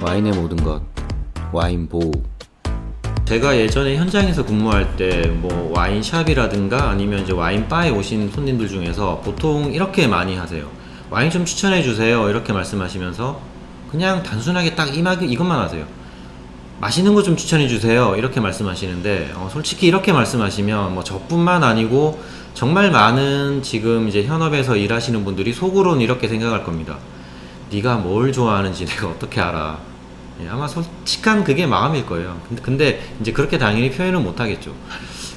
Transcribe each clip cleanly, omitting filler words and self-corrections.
와인의 모든 것, 와인보우. 제가 예전에 현장에서 근무할 때 뭐 와인샵이라든가 아니면 이제 와인바에 오신 손님들 중에서 보통 이렇게 많이 하세요. 와인 좀 추천해 주세요. 이렇게 말씀하시면서 그냥 단순하게 딱 이것만 하세요. 맛있는 거 좀 추천해 주세요. 이렇게 말씀하시는데 솔직히 이렇게 말씀하시면 뭐 저뿐만 아니고 정말 많은 지금 이제 현업에서 일하시는 분들이 속으로는 이렇게 생각할 겁니다. 네가 뭘 좋아하는지 내가 어떻게 알아. 아마 솔직한 그게 마음일 거예요. 근데 이제 그렇게 당연히 표현은 못 하겠죠.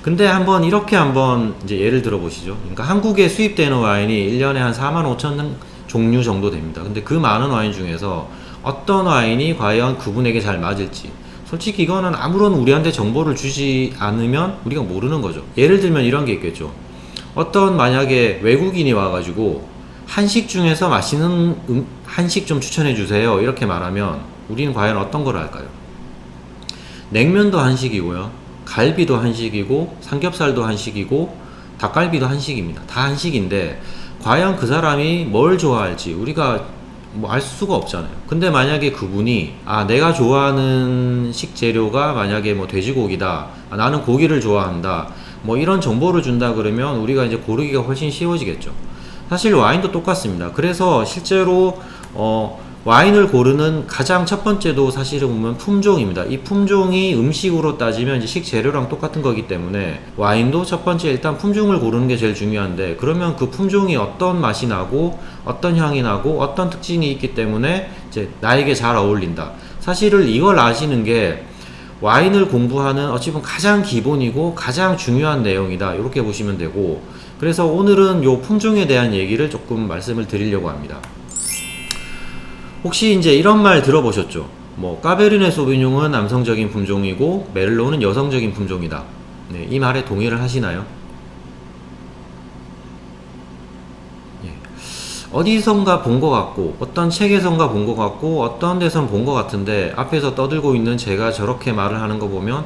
근데 이렇게 한번 이제 예를 들어 보시죠. 그러니까 한국에 수입되는 와인이 1년에 한 4만 5천 종류 정도 됩니다. 근데 그 많은 와인 중에서 어떤 와인이 과연 그분에게 잘 맞을지 솔직히 이거는 아무런 우리한테 정보를 주지 않으면 우리가 모르는 거죠. 예를 들면 이런 게 있겠죠. 어떤 만약에 외국인이 와가지고 한식 중에서 맛있는 한식 좀 추천해 주세요. 이렇게 말하면 우리는 과연 어떤 걸 할까요? 냉면도 한식이고요. 갈비도 한식이고 삼겹살도 한식이고 닭갈비도 한식입니다. 다 한식인데 과연 그 사람이 뭘 좋아할지 우리가 뭐 알 수가 없잖아요. 근데 만약에 그분이 내가 좋아하는 식재료가 만약에 뭐 돼지고기다. 나는 고기를 좋아한다. 뭐 이런 정보를 준다 그러면 우리가 이제 고르기가 훨씬 쉬워지겠죠. 사실 와인도 똑같습니다. 그래서 실제로 와인을 고르는 가장 첫 번째도 사실은 보면 품종입니다. 이 품종이 음식으로 따지면 이제 식재료랑 똑같은 거기 때문에 와인도 첫 번째 일단 품종을 고르는 게 제일 중요한데 그러면 그 품종이 어떤 맛이 나고 어떤 향이 나고 어떤 특징이 있기 때문에 이제 나에게 잘 어울린다. 사실은 이걸 아시는 게 와인을 공부하는 어찌 보면 가장 기본이고 가장 중요한 내용이다. 이렇게 보시면 되고 그래서 오늘은 요 품종에 대한 얘기를 조금 말씀을 드리려고 합니다. 혹시 이제 이런 말 들어보셨죠? 뭐 까베르네 소비뇽은 남성적인 품종이고 메를로는 여성적인 품종이다. 네, 이 말에 동의를 하시나요? 예. 어디선가 본 것 같고 어떤 책에선가 본 것 같고 어떤 데선 본 것 같은데 앞에서 떠들고 있는 제가 저렇게 말을 하는 거 보면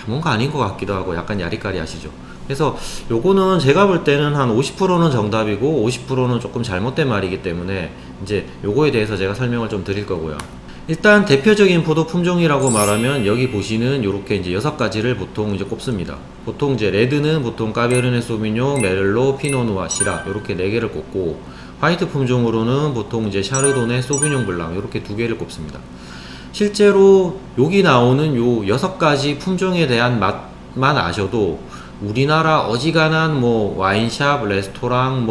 뭔가 아닌 것 같기도 하고 약간 야리까리 하시죠. 그래서 요거는 제가 볼 때는 한 50%는 정답이고 50%는 조금 잘못된 말이기 때문에 이제 요거에 대해서 제가 설명을 좀 드릴 거고요. 일단 대표적인 포도 품종이라고 말하면 여기 보시는 요렇게 이제 6가지를 보통 이제 꼽습니다. 보통 이제 레드는 보통 까베르네 소비뇽, 메를로, 피노누아, 시라 요렇게 4개를 꼽고 화이트 품종으로는 보통 이제 샤르도네, 소비뇽 블랑 요렇게 2개를 꼽습니다. 실제로 여기 나오는 요 6가지 품종에 대한 맛만 아셔도 우리나라 어지간한 뭐 와인샵, 레스토랑,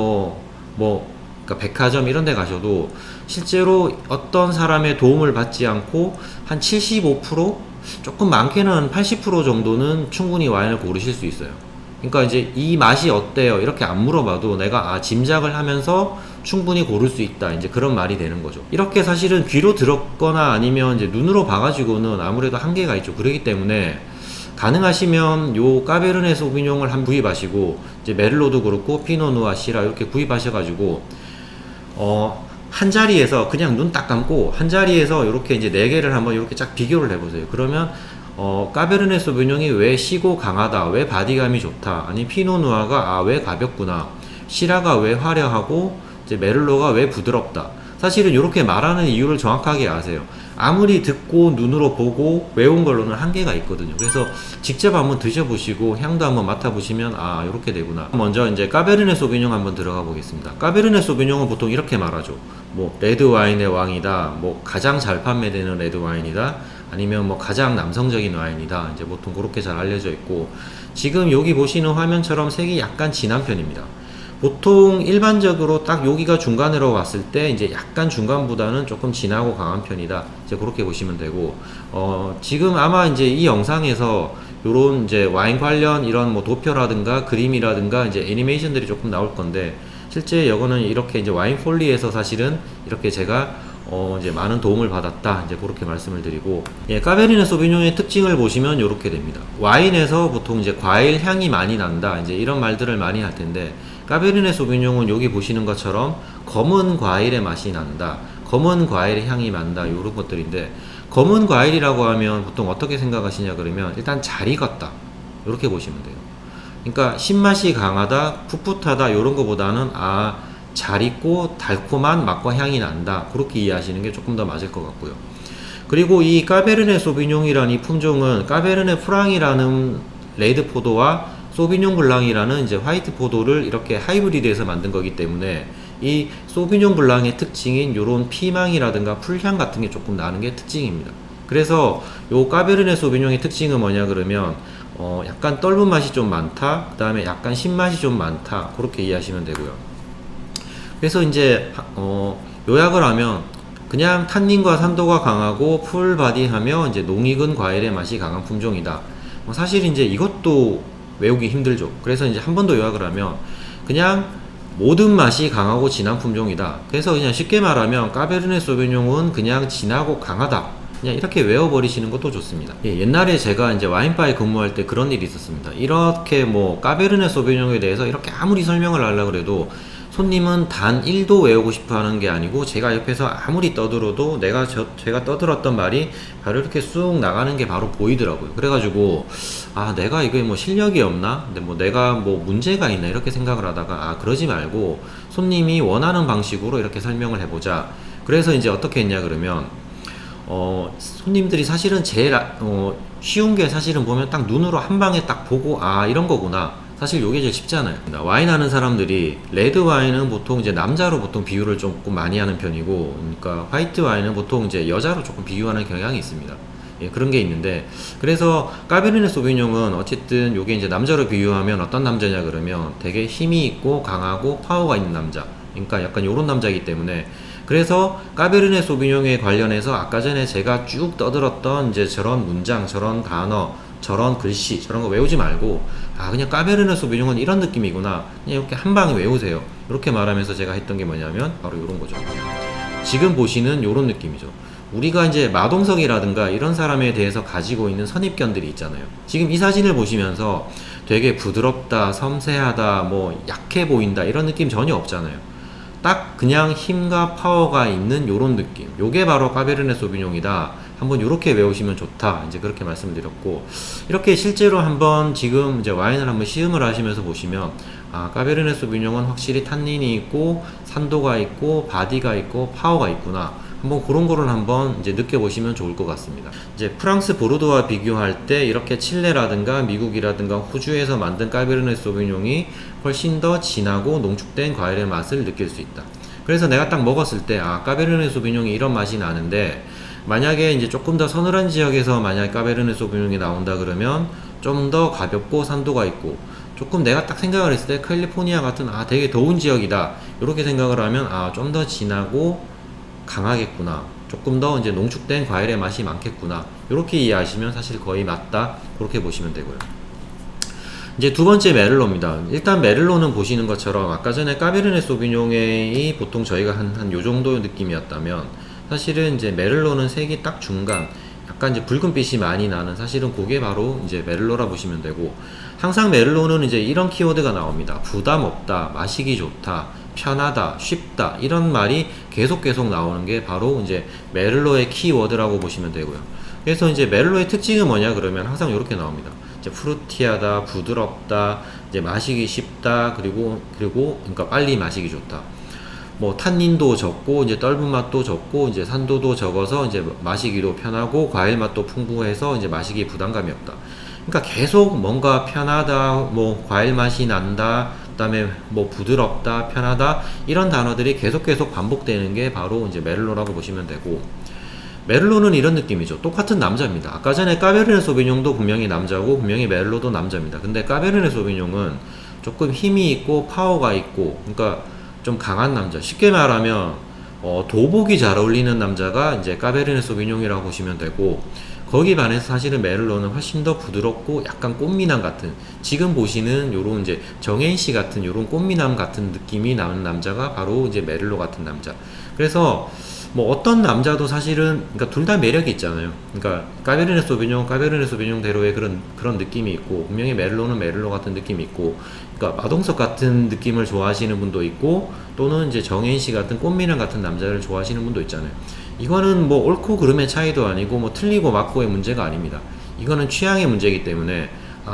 그러니까 백화점 이런 데 가셔도 실제로 어떤 사람의 도움을 받지 않고 한 75%? 조금 많게는 80% 정도는 충분히 와인을 고르실 수 있어요. 그러니까 이제 이 맛이 어때요? 이렇게 안 물어봐도 내가 짐작을 하면서 충분히 고를 수 있다. 이제 그런 말이 되는 거죠. 이렇게 사실은 귀로 들었거나 아니면 이제 눈으로 봐가지고는 아무래도 한계가 있죠. 그렇기 때문에 가능하시면 요 까베르네 소비뇽을 한 구입하시고 이제 메를로도 그렇고 피노누아 시라 이렇게 구입하셔가지고 한 자리에서 그냥 눈 딱 감고 한 자리에서 이렇게 이제 4개를 한번 이렇게 쫙 비교를 해보세요. 그러면 까베르네 소비뇽이 왜 시고 강하다, 왜 바디감이 좋다, 아니 피노누아가 왜 가볍구나, 시라가 왜 화려하고 이제 메를로가 왜 부드럽다. 사실은 이렇게 말하는 이유를 정확하게 아세요. 아무리 듣고 눈으로 보고 외운 걸로는 한계가 있거든요. 그래서 직접 한번 드셔보시고 향도 한번 맡아보시면 이렇게 되구나. 먼저 이제 까베르네 소비뇽 한번 들어가 보겠습니다. 까베르네 소비뇽은 보통 이렇게 말하죠. 뭐 레드 와인의 왕이다, 뭐 가장 잘 판매되는 레드 와인이다, 아니면 뭐 가장 남성적인 와인이다. 이제 보통 그렇게 잘 알려져 있고 지금 여기 보시는 화면처럼 색이 약간 진한 편입니다. 보통 일반적으로 딱 여기가 중간으로 왔을 때 이제 약간 중간보다는 조금 진하고 강한 편이다. 이제 그렇게 보시면 되고 지금 아마 이제 이 영상에서 요런 이제 와인 관련 이런 뭐 도표라든가 그림이라든가 이제 애니메이션들이 조금 나올 건데 실제 이거는 이렇게 이제 와인 폴리에서 사실은 이렇게 제가 이제 많은 도움을 받았다. 이제 그렇게 말씀을 드리고 까베르네 소비뇽의 특징을 보시면 이렇게 됩니다. 와인에서 보통 이제 과일 향이 많이 난다. 이제 이런 말들을 많이 할 텐데 까베르네 소비뇽은 여기 보시는 것처럼 검은 과일의 맛이 난다. 검은 과일의 향이 난다. 이런 것들인데 검은 과일이라고 하면 보통 어떻게 생각하시냐 그러면 일단 잘 익었다. 이렇게 보시면 돼요. 그러니까 신맛이 강하다, 풋풋하다 이런 거보다는 잘 익고 달콤한 맛과 향이 난다. 그렇게 이해하시는 게 조금 더 맞을 것 같고요. 그리고 이 까베르네 소비뇽이라는 이 품종은 까베르네 프랑이라는 레드 포도와 소비뇽 블랑이라는 이제 화이트 포도를 이렇게 하이브리드해서 만든 거기 때문에 이 소비뇽 블랑의 특징인 요런 피망이라든가 풀향 같은 게 조금 나는 게 특징입니다. 그래서 요 까베르네 소비뇽의 특징은 뭐냐 그러면 약간 떫은 맛이 좀 많다, 그 다음에 약간 신맛이 좀 많다, 그렇게 이해하시면 되고요. 그래서 이제 요약을 하면 그냥 탄닌과 산도가 강하고 풀바디하며 이제 농익은 과일의 맛이 강한 품종이다. 사실 이제 이것도 외우기 힘들죠. 그래서 이제 한 번 더 요약을 하면 그냥 모든 맛이 강하고 진한 품종이다. 그래서 그냥 쉽게 말하면 까베르네 소비뇽은 그냥 진하고 강하다. 그냥 이렇게 외워버리시는 것도 좋습니다. 예, 옛날에 제가 이제 와인바에 근무할 때 그런 일이 있었습니다. 이렇게 뭐 까베르네 소비뇽에 대해서 이렇게 아무리 설명을 하려고 해도 손님은 단 1도 외우고 싶어 하는 게 아니고 제가 옆에서 아무리 떠들어도 제가 떠들었던 말이 바로 이렇게 쑥 나가는 게 바로 보이더라고요. 그래가지고 내가 이게 뭐 실력이 없나? 근데 뭐 내가 뭐 문제가 있나? 이렇게 생각을 하다가 그러지 말고 손님이 원하는 방식으로 이렇게 설명을 해보자. 그래서 이제 어떻게 했냐 그러면 손님들이 사실은 제일 쉬운 게 사실은 보면 딱 눈으로 한 방에 딱 보고 이런 거구나. 사실 요게 제일 쉽잖아요. 와인 하는 사람들이 레드 와인은 보통 이제 남자로 보통 비유를 조금 많이 하는 편이고, 그러니까 화이트 와인은 보통 이제 여자로 조금 비유하는 경향이 있습니다. 예, 그런 게 있는데, 그래서 까베르네 소비뇽은 어쨌든 요게 이제 남자로 비유하면 어떤 남자냐 그러면 되게 힘이 있고 강하고 파워가 있는 남자. 그러니까 약간 요런 남자이기 때문에, 그래서 까베르네 소비뇽에 관련해서 아까 전에 제가 쭉 떠들었던 이제 저런 문장, 저런 단어, 저런 글씨, 저런 거 외우지 말고 그냥 까베르네 소비뇽은 이런 느낌이구나, 그냥 이렇게 한 방에 외우세요. 이렇게 말하면서 제가 했던 게 뭐냐면 바로 이런 거죠. 지금 보시는 이런 느낌이죠. 우리가 이제 마동석이라든가 이런 사람에 대해서 가지고 있는 선입견들이 있잖아요. 지금 이 사진을 보시면서 되게 부드럽다, 섬세하다, 뭐 약해 보인다 이런 느낌 전혀 없잖아요. 딱 그냥 힘과 파워가 있는 요런 느낌, 요게 바로 까베르네 소비뇽이다. 한번 이렇게 외우시면 좋다, 이제 그렇게 말씀을 드렸고, 이렇게 실제로 한번 지금 이제 와인을 한번 시음을 하시면서 보시면 까베르네 소비뇽은 확실히 탄닌이 있고 산도가 있고 바디가 있고 파워가 있구나, 한번 그런 거를 한번 이제 느껴보시면 좋을 것 같습니다. 이제 프랑스 보르도와 비교할 때 이렇게 칠레라든가 미국이라든가 호주에서 만든 까베르네 소비뇽이 훨씬 더 진하고 농축된 과일의 맛을 느낄 수 있다. 그래서 내가 딱 먹었을 때 까베르네 소비뇽이 이런 맛이 나는데, 만약에 이제 조금 더 서늘한 지역에서 만약 까베르네 소비뇽이 나온다 그러면 좀 더 가볍고 산도가 있고, 조금 내가 딱 생각을 했을 때 캘리포니아 같은 되게 더운 지역이다 이렇게 생각을 하면 좀 더 진하고 강하겠구나, 조금 더 이제 농축된 과일의 맛이 많겠구나, 이렇게 이해하시면 사실 거의 맞다, 그렇게 보시면 되고요. 이제 두 번째 메를로입니다. 일단 메를로는 보시는 것처럼 아까 전에 까베르네 소비뇽이 보통 저희가 한 요 정도 느낌이었다면, 사실은 이제 메를로는 색이 딱 중간, 약간 이제 붉은빛이 많이 나는, 사실은 그게 바로 이제 메를로라 보시면 되고, 항상 메를로는 이제 이런 키워드가 나옵니다. 부담 없다, 마시기 좋다, 편하다, 쉽다, 이런 말이 계속 나오는 게 바로 이제 메를로의 키워드라고 보시면 되고요. 그래서 이제 메를로의 특징은 뭐냐 그러면 항상 이렇게 나옵니다. 이제 프루티하다, 부드럽다, 이제 마시기 쉽다, 그리고 그러니까 빨리 마시기 좋다. 뭐 탄닌도 적고 이제 떫은 맛도 적고 이제 산도도 적어서 이제 마시기도 편하고 과일 맛도 풍부해서 이제 마시기 부담감이 없다. 그러니까 계속 뭔가 편하다, 뭐 과일 맛이 난다, 그다음에 뭐 부드럽다, 편하다, 이런 단어들이 계속 반복되는 게 바로 이제 메를로라고 보시면 되고, 메를로는 이런 느낌이죠. 똑같은 남자입니다. 아까 전에 까베르네 소비뇽도 분명히 남자고 분명히 메를로도 남자입니다. 근데 까베르네 소비뇽은 조금 힘이 있고 파워가 있고, 그러니까 좀 강한 남자, 쉽게 말하면 도복이 잘 어울리는 남자가 이제 까베르네 소비뇽이라고 보시면 되고, 거기 반해서 사실은 메를로는 훨씬 더 부드럽고 약간 꽃미남 같은, 지금 보시는 요런 이제 정혜인 씨 같은 요런 꽃미남 같은 느낌이 나는 남자가 바로 이제 메를로 같은 남자. 그래서 뭐 어떤 남자도 사실은, 그러니까 둘 다 매력이 있잖아요. 그러니까 까베르네 소비뇽대로의 그런 느낌이 있고, 분명히 메를로는 메를로 같은 느낌이 있고, 그러니까 마동석 같은 느낌을 좋아하시는 분도 있고, 또는 이제 정혜인 씨 같은 꽃미남 같은 남자를 좋아하시는 분도 있잖아요. 이거는 뭐 옳고 그름의 차이도 아니고 뭐 틀리고 맞고의 문제가 아닙니다. 이거는 취향의 문제이기 때문에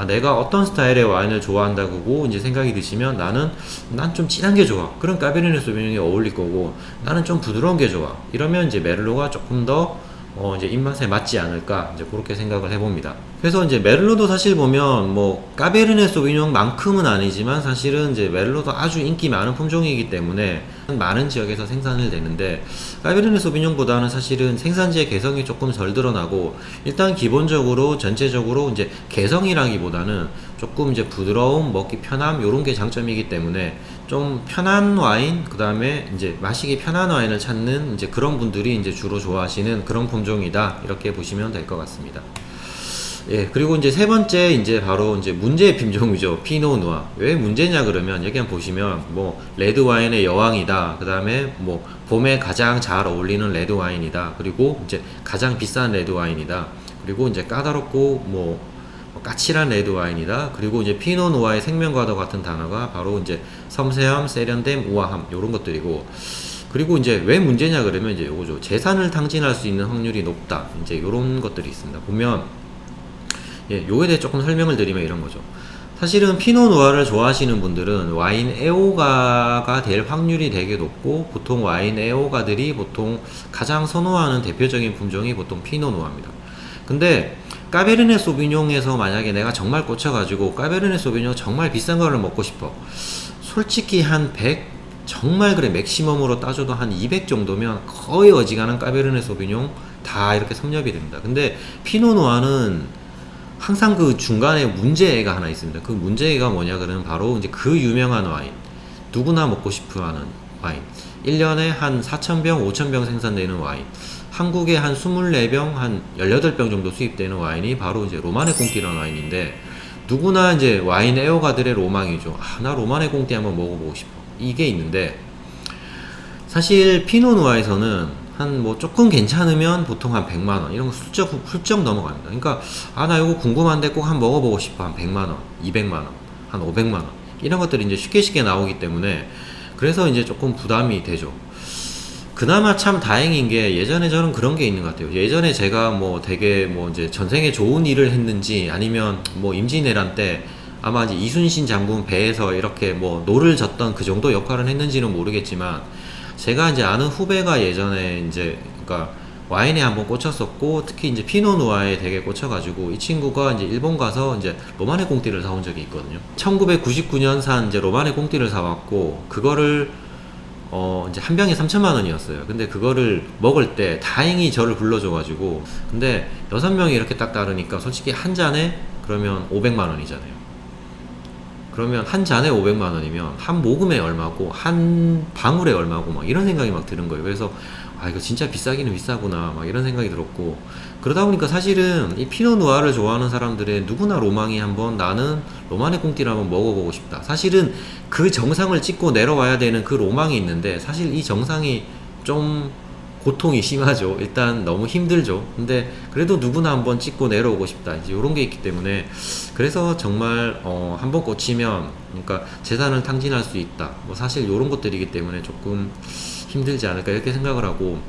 내가 어떤 스타일의 와인을 좋아한다고 이제 생각이 드시면, 난 좀 진한 게 좋아, 그런 까베르네 소비뇽이 어울릴 거고, 나는 좀 부드러운 게 좋아, 이러면 이제 메를로가 조금 더 이제 입맛에 맞지 않을까 이제 그렇게 생각을 해봅니다. 그래서 이제 메를로도 사실 보면 뭐 까베르네 소비뇽만큼은 아니지만 사실은 이제 메를로도 아주 인기 많은 품종이기 때문에 많은 지역에서 생산을 되는데, 까베르네 소비뇽보다는 사실은 생산지의 개성이 조금 덜 드러나고, 일단 기본적으로 전체적으로 이제 개성이라기보다는 조금 이제 부드러움, 먹기 편함 요런 게 장점이기 때문에 좀 편한 와인, 그 다음에 이제 마시기 편한 와인을 찾는 이제 그런 분들이 이제 주로 좋아하시는 그런 품종이다, 이렇게 보시면 될 것 같습니다. 예, 그리고 이제 세 번째 이제 바로 이제 문제의品종이죠. 피노누아. 왜 문제냐 그러면 여기 한번 보시면 뭐 레드 와인의 여왕이다. 그 다음에 뭐 봄에 가장 잘 어울리는 레드 와인이다. 그리고 이제 가장 비싼 레드 와인이다. 그리고 이제 까다롭고 뭐 까칠한 레드 와인이다. 그리고 이제 피노누아의 생명과도 같은 단어가 바로 이제 섬세함, 세련됨, 우아함 요런 것들이고, 그리고 이제 왜 문제냐 그러면 이제 요거죠. 재산을 탕진할 수 있는 확률이 높다. 이제 요런 것들이 있습니다. 보면 예, 요에 대해 조금 설명을 드리면 이런 거죠. 사실은 피노누아를 좋아하시는 분들은 와인 애호가가 될 확률이 되게 높고, 보통 와인 애호가들이 보통 가장 선호하는 대표적인 품종이 보통 피노누아입니다. 근데 까베르네 소비뇽에서 만약에 내가 정말 꽂혀가지고 까베르네 소비뇽 정말 비싼 거를 먹고 싶어. 솔직히 한 100, 정말 그래 맥시멈으로 따져도 한 200 정도면 거의 어지간한 까베르네 소비뇽 다 이렇게 섭렵이 됩니다. 근데 피노누아는 항상 그 중간에 문제가 하나 있습니다. 그 문제가 뭐냐 그러면 바로 이제 그 유명한 와인, 누구나 먹고 싶어 하는 와인, 1년에 한 4,000병, 5,000병 생산되는 와인, 한국에 한 24병, 한 18병 정도 수입되는 와인이 바로 이제 로마네 꽁띠라는 와인인데, 누구나 이제 와인 애호가들의 로망이죠. 아, 나 로마네 꽁띠 한번 먹어보고 싶어. 이게 있는데, 사실 피노누아에서는 한 뭐 조금 괜찮으면 보통 한 100만원 이런 거 훌쩍 넘어갑니다. 그러니까 아, 나 이거 궁금한데 꼭 한번 먹어보고 싶어. 한 100만원, 200만원, 한 500만원 이런 것들이 이제 쉽게 나오기 때문에, 그래서 이제 조금 부담이 되죠. 그나마 참 다행인 게, 예전에 저는 그런 게 있는 것 같아요. 예전에 제가 뭐 되게 뭐 이제 전생에 좋은 일을 했는지, 아니면 뭐 임진왜란 때 아마 이제 이순신 장군 배에서 이렇게 뭐 노를 젓던 그 정도 역할을 했는지는 모르겠지만, 제가 이제 아는 후배가 예전에 이제 그러니까 와인에 한번 꽂혔었고, 특히 이제 피노누아에 되게 꽂혀가지고 이 친구가 이제 일본 가서 이제 로마네 꽁띠를 사온 적이 있거든요. 1999년 산 이제 로마네 꽁띠를 사왔고, 그거를 이제 한 병에 3천만 원이었어요. 근데 그거를 먹을 때 다행히 저를 불러줘가지고, 근데 6명이 이렇게 딱 따르니까 솔직히 한 잔에 그러면 500만 원이잖아요. 그러면 한 잔에 500만 원이면 한 모금에 얼마고 한 방울에 얼마고 막 이런 생각이 막 드는 거예요. 그래서 아, 이거 진짜 비싸기는 비싸구나 막 이런 생각이 들었고, 그러다 보니까 사실은 이 피노누아를 좋아하는 사람들의 누구나 로망이 한번 나는 로마네 꽁띠를 한번 먹어보고 싶다. 사실은 그 정상을 찍고 내려와야 되는 그 로망이 있는데, 사실 이 정상이 좀 고통이 심하죠. 일단 너무 힘들죠. 근데 그래도 누구나 한번 찍고 내려오고 싶다, 이제 이런 게 있기 때문에, 그래서 정말 한번 꽂히면 그러니까 재산을 탕진할 수 있다, 뭐 사실 이런 것들이기 때문에 조금 힘들지 않을까 이렇게 생각을 하고,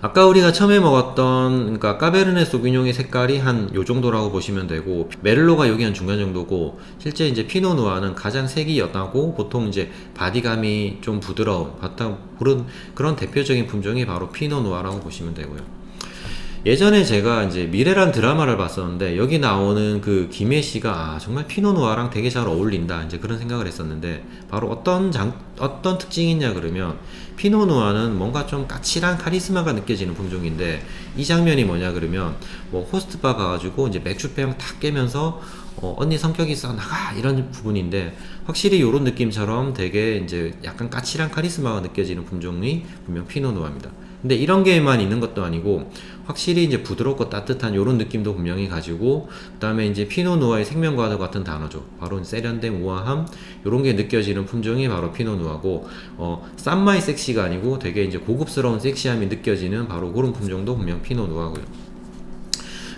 아까 우리가 처음에 먹었던 그러니까 까베르네 소비뇽의 색깔이 한 요 정도라고 보시면 되고, 메를로가 여기 한 중간 정도고, 실제 이제 피노누아는 가장 색이 연하고 보통 이제 바디감이 좀 부드러운 그런 대표적인 품종이 바로 피노누아라고 보시면 되고요. 예전에 제가 이제 미래란 드라마를 봤었는데, 여기 나오는 그 김혜 씨가 아, 정말 피노누아랑 되게 잘 어울린다, 이제 그런 생각을 했었는데, 바로 어떤 특징이 있냐 그러면, 피노누아는 뭔가 좀 까칠한 카리스마가 느껴지는 품종인데, 이 장면이 뭐냐 그러면 뭐 호스트바 가가지고 이제 맥주병 탁 깨면서 언니 성격이 써 나가 이런 부분인데, 확실히 이런 느낌처럼 되게 이제 약간 까칠한 카리스마가 느껴지는 품종이 분명 피노누아입니다. 근데 이런 게만 있는 것도 아니고, 확실히 이제 부드럽고 따뜻한 이런 느낌도 분명히 가지고, 그 다음에 이제 피노누아의 생명과도 같은 단어죠. 바로 세련됨, 우아함 이런 게 느껴지는 품종이 바로 피노누아고, 쌈마이 섹시가 아니고 되게 이제 고급스러운 섹시함이 느껴지는 바로 그런 품종도 분명 피노누아고요.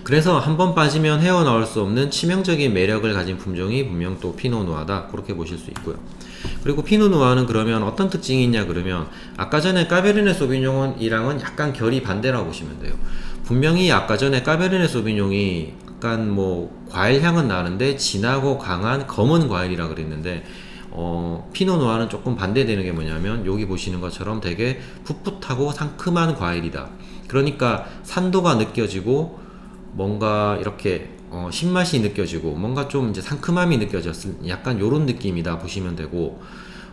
그래서 한번 빠지면 헤어나올 수 없는 치명적인 매력을 가진 품종이 분명 또 피노누아다, 그렇게 보실 수 있고요. 그리고 피노누아는 그러면 어떤 특징이 있냐 그러면, 아까 전에 까베르네 소비뇽이랑은 약간 결이 반대라고 보시면 돼요. 분명히 아까 전에 까베르네 소비뇽이 약간 뭐 과일 향은 나는데 진하고 강한 검은 과일이라 그랬는데, 피노누아는 조금 반대되는 게 뭐냐면 여기 보시는 것처럼 되게 풋풋하고 상큼한 과일이다. 그러니까 산도가 느껴지고 뭔가 이렇게 신맛이 느껴지고 뭔가 좀 이제 상큼함이 느껴졌을 약간 요런 느낌이다 보시면 되고,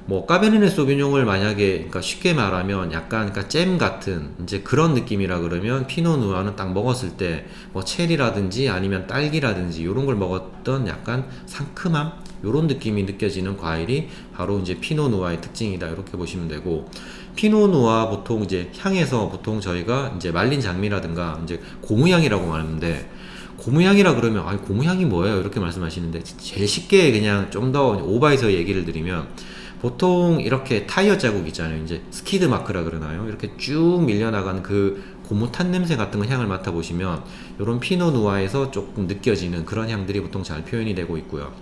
뭐 까베르네 소비뇽을 만약에 그러니까 쉽게 말하면 약간 그러니까 잼 같은 이제 그런 느낌이라 그러면 피노누아는 딱 먹었을 때 뭐 체리라든지 아니면 딸기라든지 요런 걸 먹었던 약간 상큼함 요런 느낌이 느껴지는 과일이 바로 이제 피노누아의 특징이다 이렇게 보시면 되고, 피노누아 보통 이제 향에서 보통 저희가 이제 말린 장미라든가 이제 고무향이라고 말하는데, 고무향이라 그러면 아 고무향이 뭐예요 이렇게 말씀하시는데, 제일 쉽게 그냥 좀 더 오버해서 얘기를 드리면 보통 이렇게 타이어 자국 있잖아요. 이제 스키드 마크라 그러나요? 이렇게 쭉 밀려나간 그 고무 탄 냄새 같은 거 향을 맡아보시면 이런 피노누아에서 조금 느껴지는 그런 향들이 보통 잘 표현이 되고 있고요.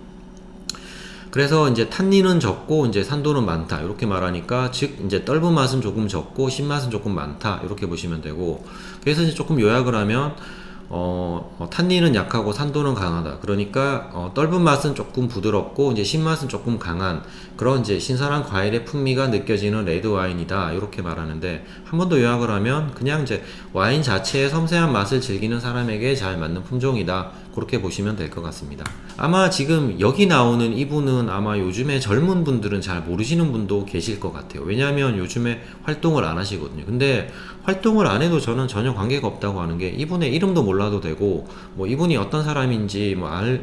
그래서 이제 탄닌은 적고 이제 산도는 많다 이렇게 말하니까, 즉 이제 떫은 맛은 조금 적고 신맛은 조금 많다 이렇게 보시면 되고, 그래서 이제 조금 요약을 하면 탄닌은 약하고 산도는 강하다. 그러니까 떫은 맛은 조금 부드럽고 이제 신맛은 조금 강한 그런 이제 신선한 과일의 풍미가 느껴지는 레드 와인이다 이렇게 말하는데, 한 번 더 요약을 하면 그냥 이제 와인 자체의 섬세한 맛을 즐기는 사람에게 잘 맞는 품종이다 그렇게 보시면 될 것 같습니다. 아마 지금 여기 나오는 이분은 아마 요즘에 젊은 분들은 잘 모르시는 분도 계실 것 같아요. 왜냐하면 요즘에 활동을 안 하시거든요. 근데 활동을 안 해도 저는 전혀 관계가 없다고 하는 게, 이분의 이름도 몰라도 되고 뭐 이분이 어떤 사람인지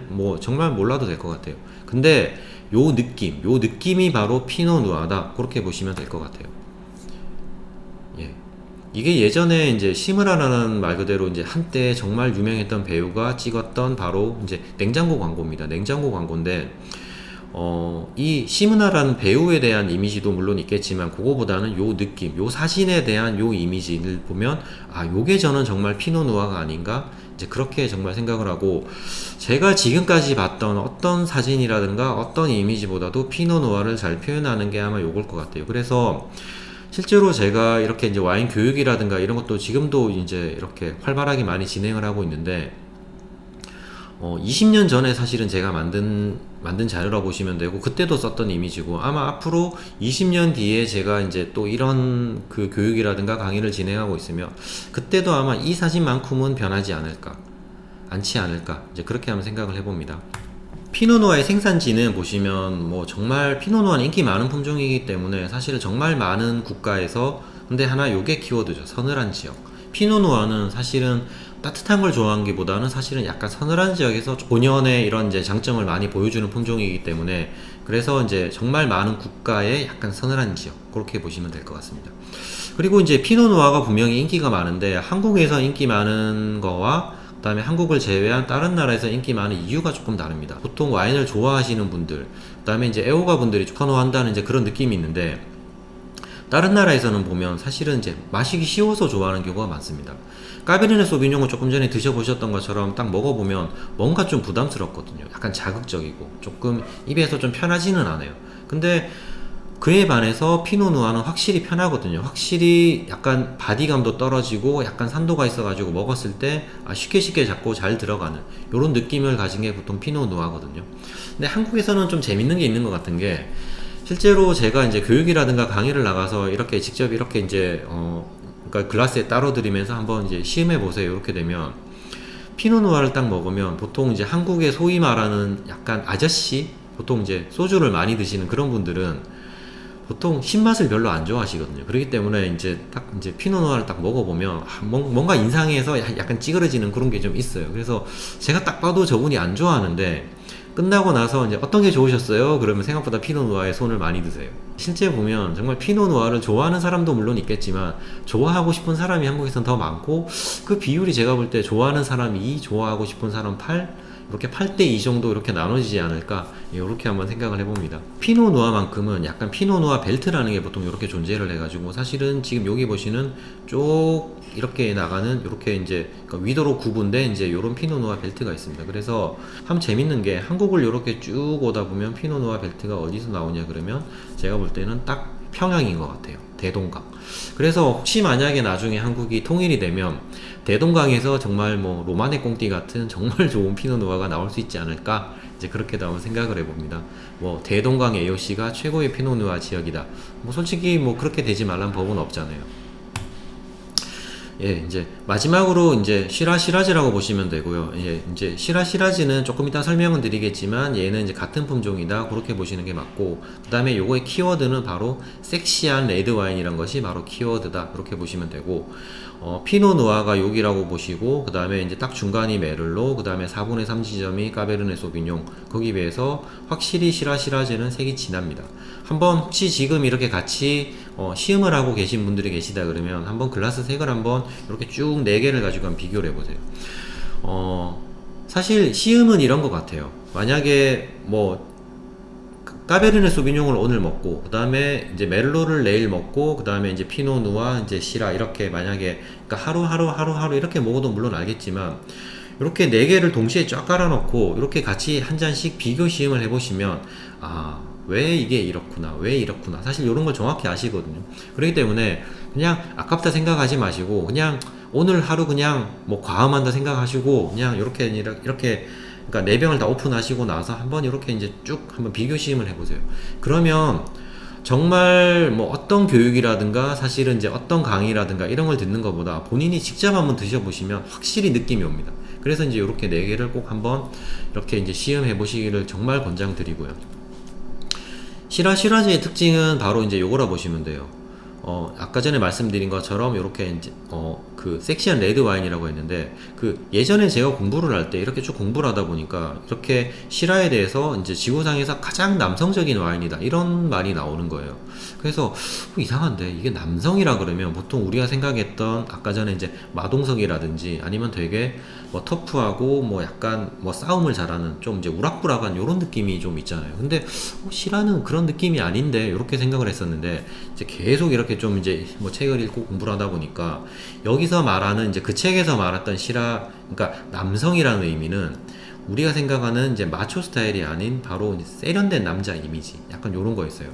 뭐 정말 몰라도 될 것 같아요. 근데 요 느낌이 바로 피노누아다 그렇게 보시면 될 것 같아요. 예. 이게 예전에 이제 시무라라는 말 그대로 이제 한때 정말 유명했던 배우가 찍었던 바로 이제 냉장고 광고입니다. 냉장고 광고인데 이 시무나라는 배우에 대한 이미지도 물론 있겠지만 그거보다는 요 느낌, 요 사진에 대한 요 이미지를 보면 아 요게 저는 정말 피노누아가 아닌가 이제 그렇게 정말 생각을 하고, 제가 지금까지 봤던 어떤 사진이라든가 어떤 이미지보다도 피노누아를 잘 표현하는 게 아마 요걸 것 같아요. 그래서 실제로 제가 이렇게 이제 와인 교육이라든가 이런 것도 지금도 이제 이렇게 활발하게 많이 진행을 하고 있는데, 20년 전에 사실은 제가 만든 자료라고 보시면 되고 그때도 썼던 이미지고, 아마 앞으로 20년 뒤에 제가 이제 또 이런 그 교육이라든가 강의를 진행하고 있으면 그때도 아마 이 사진만큼은 변하지 않지 않을까 이제 그렇게 한번 생각을 해봅니다. 피노누아의 생산지는 보시면 뭐 정말 피노누아는 인기 많은 품종이기 때문에 사실 정말 많은 국가에서, 근데 하나 요게 키워드죠. 서늘한 지역. 피노누아는 사실은 따뜻한 걸 좋아하는 게보다는 사실은 약간 서늘한 지역에서 본연의 이런 이제 장점을 많이 보여주는 품종이기 때문에, 그래서 이제 정말 많은 국가의 약간 서늘한 지역 그렇게 보시면 될 것 같습니다. 그리고 이제 피노누아가 분명히 인기가 많은데 한국에서 인기 많은 거와 그다음에 한국을 제외한 다른 나라에서 인기 많은 이유가 조금 다릅니다. 보통 와인을 좋아하시는 분들, 그다음에 이제 애호가 분들이 선호한다는 이제 그런 느낌이 있는데, 다른 나라에서는 보면 사실은 이제 마시기 쉬워서 좋아하는 경우가 많습니다. 까베르네 소비뇽을 조금 전에 드셔보셨던 것처럼 딱 먹어보면 뭔가 좀 부담스럽거든요. 약간 자극적이고 조금 입에서 좀 편하지는 않아요. 근데 그에 반해서 피노누아는 확실히 편하거든요. 확실히 약간 바디감도 떨어지고 약간 산도가 있어가지고 먹었을 때 쉽게 잡고 잘 들어가는 이런 느낌을 가진 게 보통 피노누아거든요. 근데 한국에서는 좀 재밌는 게 있는 것 같은 게, 실제로 제가 이제 교육이라든가 강의를 나가서 이렇게 직접 이렇게 이제 그러니까 글라스에 따로 드리면서 한번 이제 시음해 보세요 이렇게 되면, 피노누아를 딱 먹으면 보통 이제 한국의 소위 말하는 약간 아저씨, 보통 이제 소주를 많이 드시는 그런 분들은 보통 신맛을 별로 안 좋아하시거든요. 그렇기 때문에 이제 딱 이제 피노누아를 딱 먹어보면 뭔가 인상에서 약간 찌그러지는 그런 게 좀 있어요. 그래서 제가 딱 봐도 저분이 안 좋아하는데 끝나고 나서 이제 어떤 게 좋으셨어요? 그러면 생각보다 피노누아에 손을 많이 드세요. 실제 보면 정말 피노누아를 좋아하는 사람도 물론 있겠지만 좋아하고 싶은 사람이 한국에서는 더 많고, 그 비율이 제가 볼 때 좋아하는 사람 2, 좋아하고 싶은 사람 8, 이렇게 8대2 정도 이렇게 나눠지지 않을까 이렇게 한번 생각을 해봅니다. 피노누아만큼은 약간 피노누아 벨트라는 게 보통 이렇게 존재를 해가지고, 사실은 지금 여기 보시는 쭉 이렇게 나가는 이렇게 이제 위도로 구분된 이제 이런 피노누아 벨트가 있습니다. 그래서 참 재밌는 게 한국을 이렇게 쭉 오다 보면 피노누아 벨트가 어디서 나오냐 그러면 제가 볼 때는 딱 평양인 것 같아요. 대동강. 그래서 혹시 만약에 나중에 한국이 통일이 되면 대동강에서 정말 뭐 로마네 꽁띠 같은 정말 좋은 피노누아가 나올 수 있지 않을까 이제 그렇게도 한번 생각을 해봅니다. 뭐 대동강 AOC가 최고의 피노누아 지역이다. 뭐 솔직히 뭐 그렇게 되지 말란 법은 없잖아요. 예, 이제 마지막으로 이제 시라시라즈라고 보시면 되고요. 예, 이제 시라시라즈는 조금 이따 설명은 드리겠지만 얘는 이제 같은 품종이다. 그렇게 보시는 게 맞고, 그 다음에 요거의 키워드는 바로 섹시한 레드 와인이란 것이 바로 키워드다. 그렇게 보시면 되고, 피노누아가 여기라고 보시고, 그 다음에 이제 딱 중간이 메를로, 그 다음에 4분의 3 지점이 까베르네 소비뇽. 거기 비해서 확실히 시라시라즈는 색이 진합니다. 한번 혹시 지금 이렇게 같이 시음을 하고 계신 분들이 계시다 그러면 한번 글라스 색을 한번 이렇게 쭉 4개를 가지고 한번 비교를 해보세요. 사실 시음은 이런 것 같아요. 만약에 뭐 까베르네 소비뇽을 오늘 먹고, 그 다음에 이제 멜로를 내일 먹고, 그 다음에 이제 피노누아, 이제 시라, 이렇게 만약에, 그러니까 하루하루 이렇게 먹어도 물론 알겠지만, 이렇게 4개를 동시에 쫙 깔아놓고, 이렇게 같이 한 잔씩 비교 시음을 해보시면, 아, 왜 이게 이렇구나, 왜 이렇구나. 사실 이런 걸 정확히 아시거든요. 그렇기 때문에, 그냥 아깝다 생각하지 마시고, 그냥 오늘 하루 그냥 뭐 과음한다 생각하시고, 그냥 이렇게, 그러니까 4병을 다 오픈하시고 나서 한번 이렇게 이제 쭉 한번 비교 시음을 해보세요. 그러면 정말 뭐 어떤 교육이라든가 사실은 이제 어떤 강의라든가 이런 걸 듣는 것보다 본인이 직접 한번 드셔보시면 확실히 느낌이 옵니다. 그래서 이제 이렇게 4개를 꼭 한번 이렇게 이제 시음해 보시기를 정말 권장드리고요. 시라시라즈의 특징은 바로 이제 요거라 보시면 돼요. 아까 전에 말씀드린 것처럼 이렇게 이제 그 섹시한 레드 와인이라고 했는데, 그 예전에 제가 공부를 할 때 이렇게 쭉 공부를 하다 보니까 이렇게 시라에 대해서 이제 지구상에서 가장 남성적인 와인이다 이런 말이 나오는 거예요. 그래서 이상한데 이게 남성이라 그러면 보통 우리가 생각했던 아까 전에 이제 마동석이라든지 아니면 되게 뭐 터프하고 뭐 약간 뭐 싸움을 잘하는 좀 이제 우락부락한 이런 느낌이 좀 있잖아요. 근데 시라는 그런 느낌이 아닌데 이렇게 생각을 했었는데, 이제 계속 이렇게 좀 이제 뭐 책을 읽고 공부를 하다 보니까 여기서 말하는 이제 그 책에서 말했던 시라, 그러니까 남성이라는 의미는 우리가 생각하는 이제 마초 스타일이 아닌 바로 이제 세련된 남자 이미지, 약간 요런 거였어요.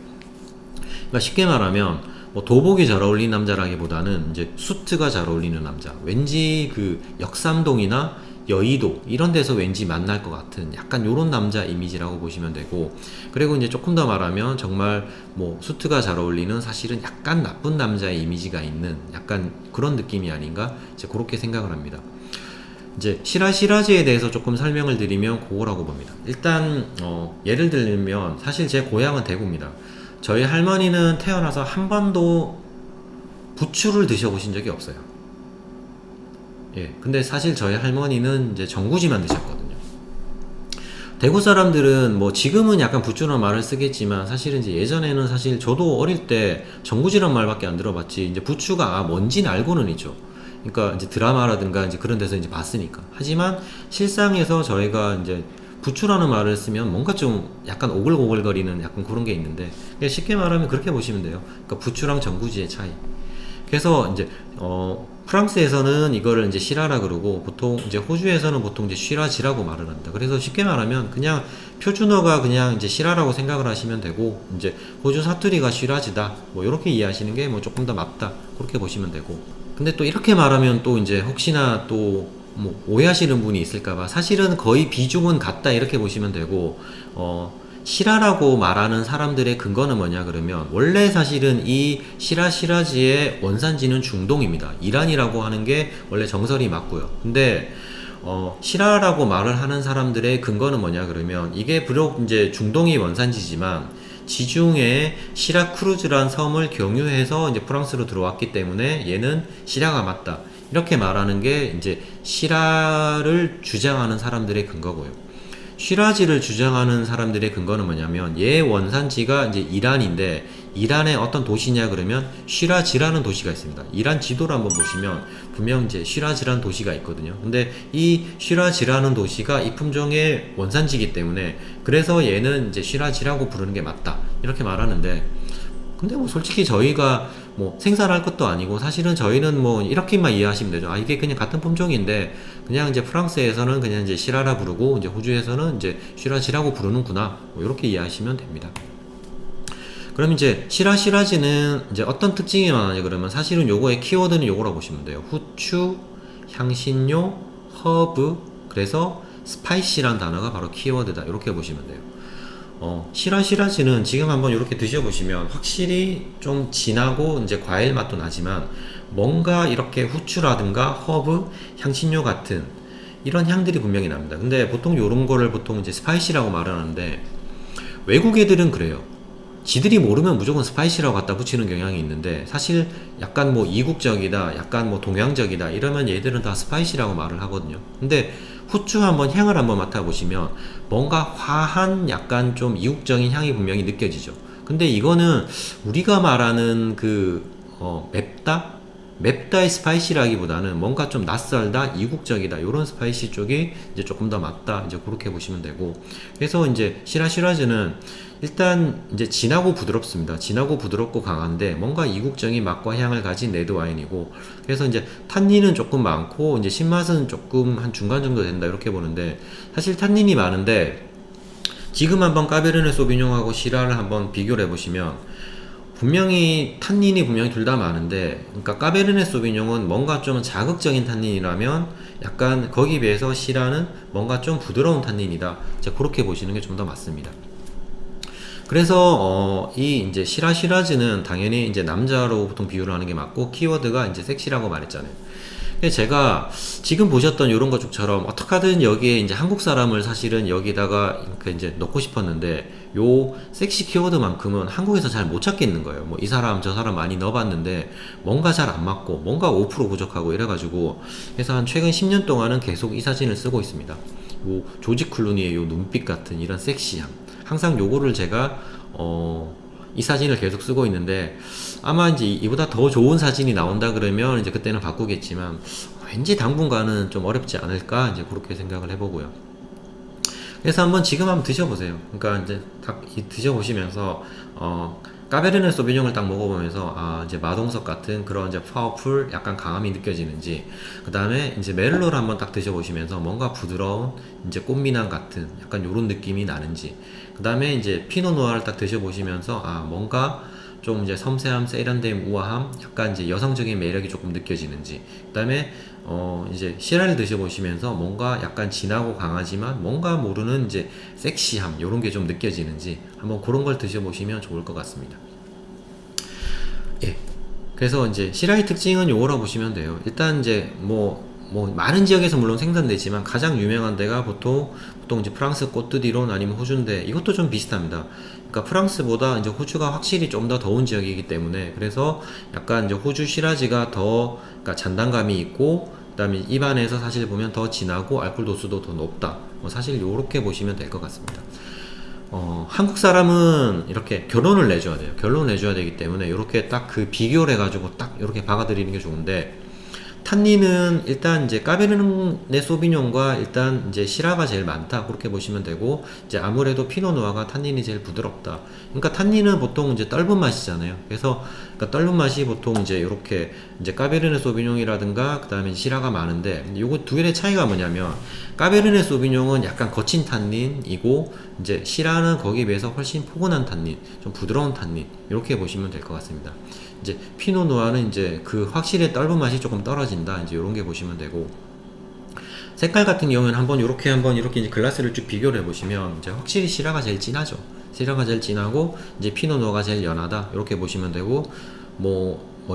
그러니까 쉽게 말하면 뭐 도복이 잘 어울리는 남자라기보다는 이제 수트가 잘 어울리는 남자, 왠지 그 역삼동이나 여의도 이런 데서 왠지 만날 것 같은 약간 요런 남자 이미지라고 보시면 되고, 그리고 이제 조금 더 말하면 정말 뭐 수트가 잘 어울리는 사실은 약간 나쁜 남자의 이미지가 있는 약간 그런 느낌이 아닌가, 이제 그렇게 생각을 합니다. 이제 시라시라즈에 대해서 조금 설명을 드리면 그거라고 봅니다. 일단 예를 들면 사실 제 고향은 대구입니다. 저희 할머니는 태어나서 한 번도 부추를 드셔보신 적이 없어요. 예, 근데 사실 저희 할머니는 이제 전구지만 드셨거든요. 대구 사람들은 뭐 지금은 약간 부추라는 말을 쓰겠지만, 사실은 이제 예전에는 사실 저도 어릴 때 전구지란 말밖에 안 들어봤지, 이제 부추가 뭔지는 알고는 있죠. 그러니까 이제 드라마라든가 이제 그런 데서 이제 봤으니까. 하지만 실상에서 저희가 이제 부추라는 말을 쓰면 뭔가 좀 약간 오글오글거리는 약간 그런 게 있는데, 쉽게 말하면 그렇게 보시면 돼요. 그러니까 부추랑 전구지의 차이. 그래서 이제 프랑스에서는 이거를 이제 시라라 그러고, 보통 이제 호주에서는 보통 이제 쉬라지라고 말을 합니다. 그래서 쉽게 말하면 그냥 표준어가 그냥 이제 시라라고 생각을 하시면 되고, 이제 호주 사투리가 쉬라지다 뭐 이렇게 이해하시는 게 뭐 조금 더 맞다 그렇게 보시면 되고. 근데 또 이렇게 말하면 또 이제 혹시나 또 뭐 오해하시는 분이 있을까봐, 사실은 거의 비중은 같다 이렇게 보시면 되고, 시라라고 말하는 사람들의 근거는 뭐냐 그러면, 원래 사실은 이 시라시라지의 원산지는 중동입니다. 이란이라고 하는 게 원래 정설이 맞고요. 근데 시라라고 말을 하는 사람들의 근거는 뭐냐 그러면, 이게 비록 이제 중동이 원산지지만 지중해 시라크루즈란 섬을 경유해서 이제 프랑스로 들어왔기 때문에 얘는 시라가 맞다 이렇게 말하는 게 이제 시라를 주장하는 사람들의 근거고요. 쉬라지를 주장하는 사람들의 근거는 뭐냐면, 얘 원산지가 이제 이란인데, 이란의 어떤 도시냐 그러면 쉬라지라는 도시가 있습니다. 이란 지도를 한번 보시면 분명 이제 쉬라지라는 도시가 있거든요. 근데 이 쉬라지라는 도시가 이 품종의 원산지이기 때문에, 그래서 얘는 이제 쉬라지라고 부르는 게 맞다 이렇게 말하는데, 근데 뭐 솔직히 저희가 뭐 생산할 것도 아니고, 사실은 저희는 뭐 이렇게만 이해하시면 되죠. 이게 그냥 같은 품종인데 그냥 이제 프랑스에서는 그냥 이제 시라라 부르고, 이제 호주에서는 이제 쉬라지라고 부르는구나, 뭐 이렇게 이해하시면 됩니다. 그럼 이제 시라시라지는 이제 어떤 특징이 많아요 그러면, 사실은 요거의 키워드는 요거라고 보시면 돼요. 후추, 향신료, 허브, 그래서 스파이시란 단어가 바로 키워드다. 이렇게 보시면 돼요. 시라시라즈는 지금 한번 이렇게 드셔보시면 확실히 좀 진하고 이제 과일 맛도 나지만 뭔가 이렇게 후추라든가 허브, 향신료 같은 이런 향들이 분명히 납니다. 근데 보통 요런 거를 보통 이제 스파이시라고 말을 하는데 외국 애들은 그래요. 지들이 모르면 무조건 스파이시라고 갖다 붙이는 경향이 있는데 사실 약간 뭐 이국적이다, 약간 뭐 동양적이다 이러면 얘들은 다 스파이시라고 말을 하거든요. 근데 후추 한번 향을 한번 맡아보시면 뭔가 화한 약간 좀 이국적인 향이 분명히 느껴지죠. 근데 이거는 우리가 말하는 맵다? 맵다의 스파이시라기보다는 뭔가 좀 낯설다, 이국적이다 이런 스파이시 쪽이 이제 조금 더 맞다 이제 그렇게 보시면 되고 그래서 이제 시라시라즈는 일단 이제 진하고 부드럽습니다. 진하고 부드럽고 강한데 뭔가 이국적인 맛과 향을 가진 레드 와인이고 그래서 이제 탄닌은 조금 많고 이제 신맛은 조금 한 중간 정도 된다 이렇게 보는데 사실 탄닌이 많은데 지금 한번 까베르네 소비뇽하고 시라를 한번 비교를 해보시면 분명히 탄닌이 분명히 둘 다 많은데 그러니까 까베르네 소비뇽은 뭔가 좀 자극적인 탄닌이라면 약간 거기에 비해서 시라는 뭔가 좀 부드러운 탄닌이다. 이제 그렇게 보시는 게 좀 더 맞습니다. 그래서 이 이제 시라시라즈는 당연히 이제 남자로 보통 비유를 하는 게 맞고 키워드가 이제 섹시라고 말했잖아요. 근데 제가 지금 보셨던 이런 것처럼 어떻게든 여기에 이제 한국 사람을 사실은 여기다가 이제 넣고 싶었는데 요 섹시 키워드만큼은 한국에서 잘 못 찾겠는 거예요. 뭐 이 사람 저 사람 많이 넣어봤는데 뭔가 잘 안 맞고 뭔가 5% 부족하고 이래가지고 그래서 한 최근 10년 동안은 계속 이 사진을 쓰고 있습니다. 요 조지 클루니의 요 눈빛 같은 이런 섹시함 항상 요거를 제가 이 사진을 계속 쓰고 있는데 아마 이제 이보다 더 좋은 사진이 나온다 그러면 이제 그때는 바꾸겠지만 왠지 당분간은 좀 어렵지 않을까 이제 그렇게 생각을 해보고요. 그래서 지금 한번 드셔보세요. 그러니까 이제 딱 드셔보시면서 까베르네 소비뇽을 딱 먹어보면서 이제 마동석 같은 그런 이제 파워풀 약간 강함이 느껴지는지 그 다음에 이제 메를로를 한번 딱 드셔보시면서 뭔가 부드러운 이제 꽃미남 같은 약간 요런 느낌이 나는지 그 다음에 이제 피노누아를 딱 드셔보시면서 뭔가 좀 이제 섬세함, 세련됨, 우아함, 약간 이제 여성적인 매력이 조금 느껴지는지 그 다음에 이제 시라를 드셔보시면서 뭔가 약간 진하고 강하지만 뭔가 모르는 이제 섹시함 요런 게 좀 느껴지는지 한번 그런 걸 드셔보시면 좋을 것 같습니다. 예. 그래서 이제 시라의 특징은 요거라고 보시면 돼요. 일단 이제 뭐 많은 지역에서 물론 생산되지만 가장 유명한 데가 보통 이제 프랑스 꼬트디론 아니면 호주인데 이것도 좀 비슷합니다. 그러니까 프랑스보다 이제 호주가 확실히 좀 더 더운 지역이기 때문에 그래서 약간 이제 호주 시라지가 더 그러니까 잔단감이 있고 그다음에 입안에서 사실 보면 더 진하고 알코올 도수도 더 높다. 사실 요렇게 보시면 될 것 같습니다. 한국 사람은 이렇게 결론을 내줘야 돼요. 결론을 내줘야 되기 때문에 이렇게 딱 그 비교를 해가지고 딱 이렇게 박아드리는 게 좋은데 탄닌은 일단 이제 까베르네 소비뇽과 일단 이제 시라가 제일 많다 그렇게 보시면 되고 이제 아무래도 피노누아가 탄닌이 제일 부드럽다. 그러니까 탄닌은 보통 이제 떫은 맛이잖아요. 그래서 그러니까 떫은 맛이 보통 이제 이렇게 이제 까베르네 소비뇽이라든가 그다음에 시라가 많은데 요거 두 개의 차이가 뭐냐면 까베르네 소비뇽은 약간 거친 탄닌이고 이제 시라는 거기에 비해서 훨씬 포근한 탄닌, 좀 부드러운 탄닌 이렇게 보시면 될 것 같습니다. 이제 피노누아는 이제 그 확실히 떫은 맛이 조금 떨어진다 이제 이런 게 보시면 되고 색깔 같은 경우는 이렇게 이제 글라스를 쭉 비교를 해보시면 이제 확실히 시라가 제일 진하죠. 시라가 제일 진하고 이제 피노누아가 제일 연하다 이렇게 보시면 되고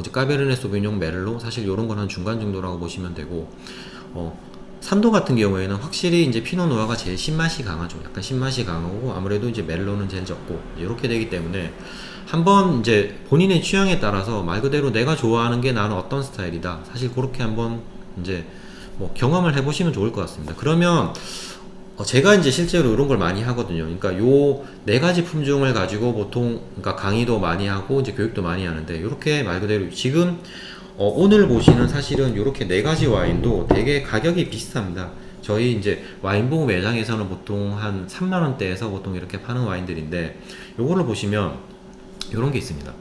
이제 까베르네 소비뇽, 메를로 사실 이런 건 한 중간 정도라고 보시면 되고 산도 같은 경우에는 확실히 이제 피노누아가 제일 신맛이 강하죠. 약간 신맛이 강하고 아무래도 이제 멜로는 제일 적고 이렇게 되기 때문에 한번 이제 본인의 취향에 따라서 말 그대로 내가 좋아하는 게 나는 어떤 스타일이다. 사실 그렇게 한번 이제 경험을 해보시면 좋을 것 같습니다. 그러면 제가 이제 실제로 이런 걸 많이 하거든요. 그러니까 요 네 가지 품종을 가지고 보통 그러니까 강의도 많이 하고 이제 교육도 많이 하는데 이렇게 말 그대로 지금 오늘 보시는 사실은 이렇게 네 가지 와인도 되게 가격이 비슷합니다. 저희 이제 와인보고 매장에서는 보통 한 3만원대에서 보통 이렇게 파는 와인들인데 요거를 보시면 요런 게 있습니다.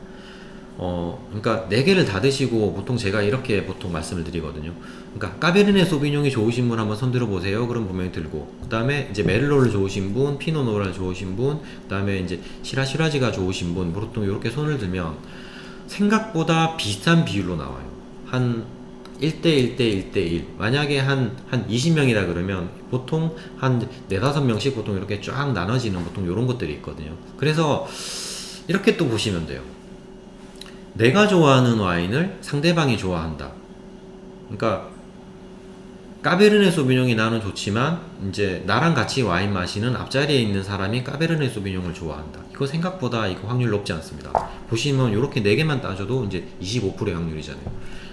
그러니까 네 개를 다 드시고 보통 제가 이렇게 보통 말씀을 드리거든요. 그러니까 까베르네 소비뇽이 좋으신 분 한번 손 들어 보세요. 그럼 분명히 들고 그 다음에 이제 메를로를 좋으신 분, 피노누아를 좋으신 분, 그 다음에 이제 시라지가 좋으신 분 보통 이렇게 손을 들면 생각보다 비슷한 비율로 나와요. 한 1대1 대 1대1. 만약에 한 20명이라 그러면 보통 한 4-5명씩 보통 이렇게 쫙 나눠지는 보통 이런 것들이 있거든요. 그래서 이렇게 또 보시면 돼요. 내가 좋아하는 와인을 상대방이 좋아한다. 그러니까 까베르네 소비뇽이 나는 좋지만 이제 나랑 같이 와인 마시는 앞자리에 있는 사람이 까베르네 소비뇽을 좋아한다. 이거 생각보다 이거 확률 높지 않습니다. 보시면 이렇게 4개만 따져도 이제 25%의 확률이잖아요.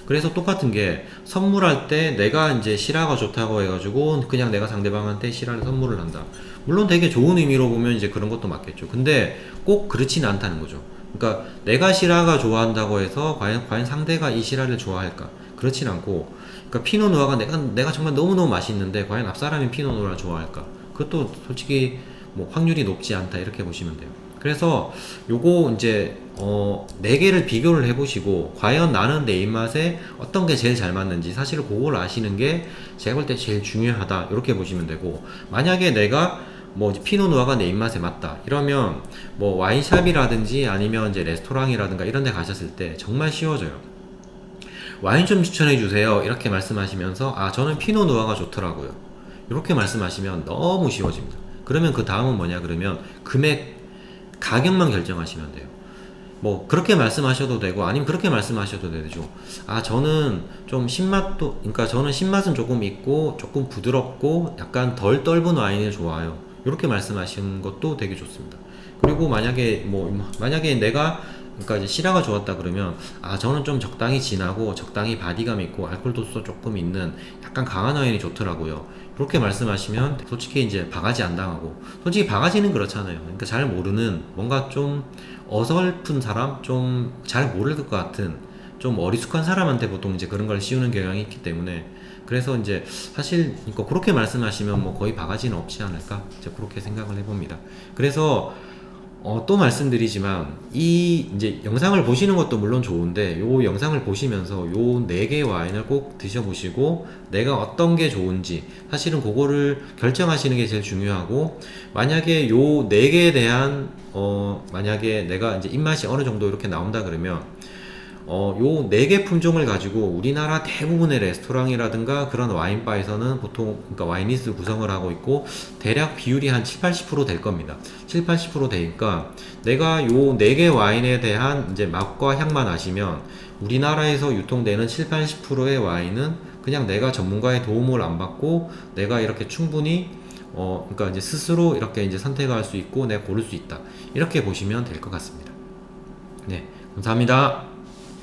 그래서 똑같은 게 선물할 때 내가 이제 시라가 좋다고 해가지고 그냥 내가 상대방한테 시라를 선물을 한다. 물론 되게 좋은 의미로 보면 이제 그런 것도 맞겠죠. 근데 꼭 그렇지는 않다는 거죠. 그러니까 내가 시라가 좋아한다고 해서 과연 상대가 이 시라를 좋아할까? 그렇진 않고, 그러니까 피노누아가 내가 정말 너무너무 맛있는데 과연 앞사람이 피노누아를 좋아할까? 그것도 솔직히 뭐 확률이 높지 않다 이렇게 보시면 돼요. 그래서 요거 이제 4개를 비교를 해보시고 과연 나는 내 입맛에 어떤 게 제일 잘 맞는지 사실 그걸 아시는 게 제가 볼 때 제일 중요하다 이렇게 보시면 되고, 만약에 내가 뭐 피노누아가 내 입맛에 맞다 이러면 뭐 와인샵이라든지 아니면 이제 레스토랑이라든가 이런 데 가셨을 때 정말 쉬워져요. 와인 좀 추천해 주세요 이렇게 말씀하시면서 아 저는 피노누아가 좋더라고요 이렇게 말씀하시면 너무 쉬워집니다. 그러면 그 다음은 뭐냐 그러면 가격만 결정하시면 돼요. 뭐 그렇게 말씀하셔도 되고 아니면 그렇게 말씀하셔도 되죠. 아 저는 좀 신맛도, 그러니까 저는 신맛은 조금 있고 조금 부드럽고 약간 덜 떫은 와인을 좋아해요 이렇게 말씀하시는 것도 되게 좋습니다. 그리고 만약에 내가 그러니까 이제 시라가 좋았다 그러면 아 저는 좀 적당히 진하고 적당히 바디감 있고 알코올 도수도 조금 있는 약간 강한 와인이 좋더라고요 그렇게 말씀하시면 솔직히 이제 바가지 안 당하고, 솔직히 바가지는 그렇잖아요. 그러니까 잘 모르는 뭔가 좀 어설픈 사람, 좀 잘 모를 것 같은 좀 어리숙한 사람한테 보통 이제 그런 걸 씌우는 경향이 있기 때문에, 그래서 이제 사실 그러니까 그렇게 말씀하시면 뭐 거의 바가지는 없지 않을까 이제 그렇게 생각을 해봅니다. 그래서 또 말씀드리지만 이 이제 영상을 보시는 것도 물론 좋은데 요 영상을 보시면서 요 4개 와인을 꼭 드셔보시고 내가 어떤 게 좋은지 사실은 그거를 결정하시는 게 제일 중요하고, 만약에 요 4개에 대한 만약에 내가 이제 입맛이 어느 정도 이렇게 나온다 그러면 요 4개 품종을 가지고 우리나라 대부분의 레스토랑이라든가 그런 와인바에서는 보통 그러니까 와인리스트 구성을 하고 있고 대략 비율이 한 7-80% 될 겁니다. 7-80% 되니까 내가 요 4개 와인에 대한 이제 맛과 향만 아시면 우리나라에서 유통되는 7-80%의 와인은 그냥 내가 전문가의 도움을 안 받고 내가 이렇게 충분히 그러니까 이제 스스로 이렇게 이제 선택할 수 있고 내가 고를 수 있다. 이렇게 보시면 될 것 같습니다. 네, 감사합니다.